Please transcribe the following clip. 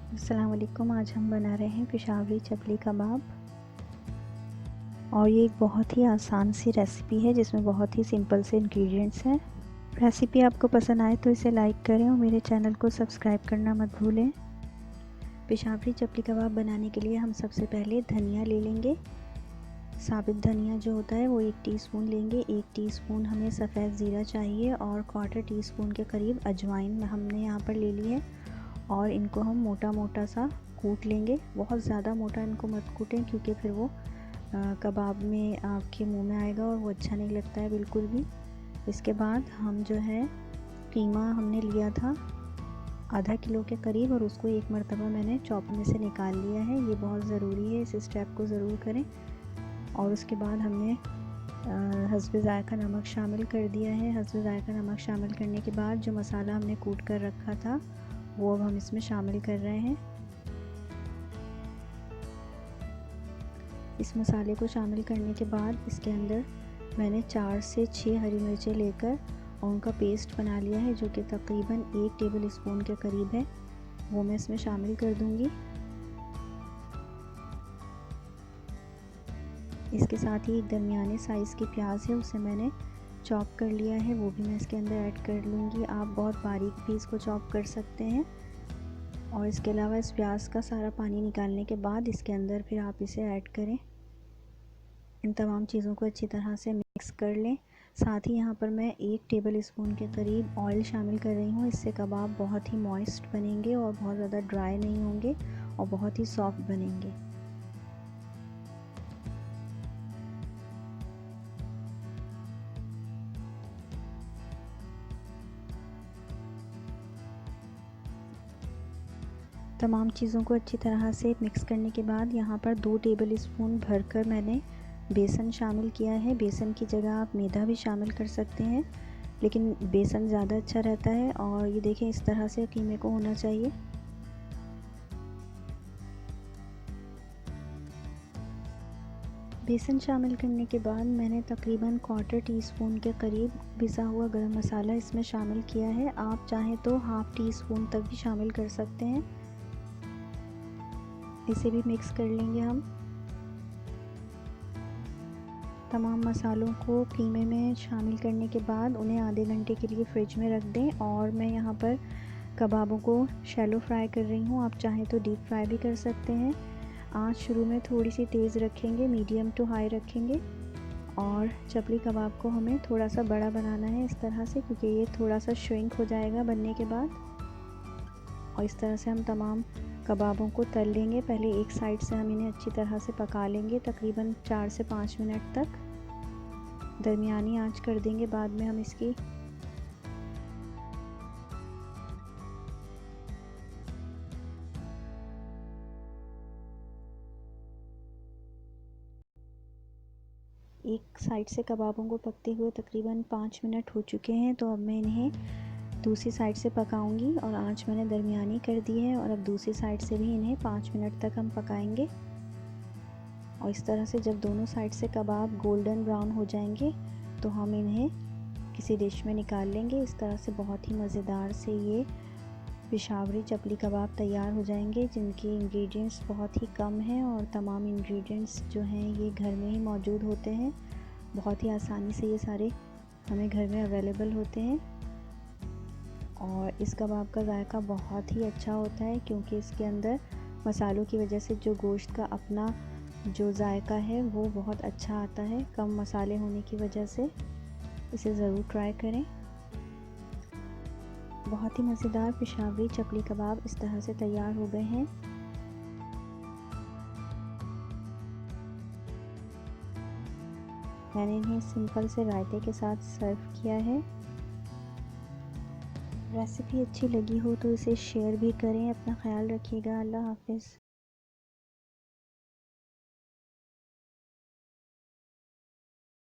अस्सलाम वालेकुम। आज हम बना रहे हैं पेशावरी चपली कबाब और ये एक बहुत ही आसान सी रेसिपी है जिसमें बहुत ही सिंपल से इंग्रेडिएंट्स हैं। रेसिपी आपको पसंद आए तो इसे लाइक करें और मेरे चैनल को सब्सक्राइब करना मत भूलें। पेशावरी चपली कबाब बनाने के लिए हम सबसे पहले धनिया ले लेंगे। साबित धनिया जो होता है वो 1 टीस्पून लेंगे। 1 टीस्पून हमें सफ़ेद ज़ीरा चाहिए और 1/4 टीस्पून के करीब अजवाइन हमने यहाँ पर ले ली है और इनको हम मोटा मोटा सा कूट लेंगे। बहुत ज़्यादा मोटा इनको मत कूटें क्योंकि फिर वो कबाब में आपके मुंह में आएगा और वो अच्छा नहीं लगता है बिल्कुल भी। इसके बाद हम जो है कीमा हमने लिया था आधा किलो के करीब और उसको एक मरतबा मैंने चॉपर में से निकाल लिया है। ये बहुत ज़रूरी है, इस स्टेप को ज़रूर करें। और उसके बाद हमने हस्बे ज़ायक़ा नमक शामिल कर दिया है। हस्बे ज़ायक़ा नमक शामिल करने के बाद जो मसाला हमने कूट कर रखा था वो अब हम इसमें शामिल कर रहे हैं। इस मसाले को शामिल करने के बाद इसके अंदर मैंने 4 से 6 हरी मिर्चें लेकर और उनका पेस्ट बना लिया है जो कि तकरीबन 1 टेबल स्पून के करीब है, वो मैं इसमें शामिल कर दूंगी। इसके साथ ही एक दरमियाने साइज़ की प्याज है, उसे मैंने चॉप कर लिया है, वो भी मैं इसके अंदर ऐड कर लूँगी। आप बहुत बारीक भी इसको चॉप कर सकते हैं। और इसके अलावा इस प्याज का सारा पानी निकालने के बाद इसके अंदर फिर आप इसे ऐड करें। इन तमाम चीज़ों को अच्छी तरह से मिक्स कर लें। साथ ही यहाँ पर मैं 1 टेबल स्पून के करीब ऑयल शामिल कर रही हूँ। इससे कबाब बहुत ही मॉइस्ट बनेंगे और बहुत ज़्यादा ड्राई नहीं होंगे और बहुत ही सॉफ्ट बनेंगे। तमाम चीज़ों को अच्छी तरह से मिक्स करने के बाद यहाँ पर 2 टेबल स्पून भरकर मैंने बेसन शामिल किया है। बेसन की जगह आप मैदा भी शामिल कर सकते हैं, लेकिन बेसन ज़्यादा अच्छा रहता है। और ये देखें इस तरह से कीमे को होना चाहिए। बेसन शामिल करने के बाद मैंने तकरीबन 1/4 टीस्पून के करीब पिसा हुआ गरम मसाला इसमें शामिल किया है। आप चाहें तो हाफ़ टी स्पून तक भी शामिल कर सकते हैं। इसे भी मिक्स कर लेंगे हम। तमाम मसालों को कीमे में शामिल करने के बाद उन्हें आधे घंटे के लिए फ्रिज में रख दें। और मैं यहाँ पर कबाबों को शैलो फ्राई कर रही हूँ, आप चाहें तो डीप फ्राई भी कर सकते हैं। आँच शुरू में थोड़ी सी तेज़ रखेंगे, मीडियम टू हाई रखेंगे। और चपली कबाब को हमें थोड़ा सा बड़ा बनाना है इस तरह से, क्योंकि ये थोड़ा सा श्रिंक हो जाएगा बनने के बाद। और इस तरह से हम तमाम कबाबों को तल लेंगे। पहले एक साइड से हम इन्हें अच्छी तरह से पका लेंगे तकरीबन 4 से 5 मिनट तक। दरमियानी आंच कर देंगे बाद में हम इसकी। एक साइड से कबाबों को पकते हुए तकरीबन 5 मिनट हो चुके हैं, तो अब मैं इन्हें दूसरी साइड से पकाऊंगी और आंच मैंने दरमियानी कर दी है। और अब दूसरी साइड से भी इन्हें 5 मिनट तक हम पकाएंगे। और इस तरह से जब दोनों साइड से कबाब गोल्डन ब्राउन हो जाएंगे तो हम इन्हें किसी डिश में निकाल लेंगे। इस तरह से बहुत ही मज़ेदार से ये पेशावरी चपली कबाब तैयार हो जाएंगे, जिनके इंग्रेडिएंट्स बहुत ही कम हैं और तमाम इंग्रेडिएंट्स जो हैं ये घर में ही मौजूद होते हैं। बहुत ही आसानी से ये सारे हमें घर में अवेलेबल होते हैं। और इस कबाब का जायका बहुत ही अच्छा होता है क्योंकि इसके अंदर मसालों की वजह से जो गोश्त का अपना जो जायका है वो बहुत अच्छा आता है, कम मसाले होने की वजह से। इसे ज़रूर ट्राई करें। बहुत ही मज़ेदार पेशावरी चपली कबाब इस तरह से तैयार हो गए हैं। मैंने इन्हें सिंपल से रायते के साथ सर्व किया है। रेसिपी अच्छी लगी हो तो इसे शेयर भी करें। अपना ख्याल रखिएगा। अल्लाह हाफ़िज़।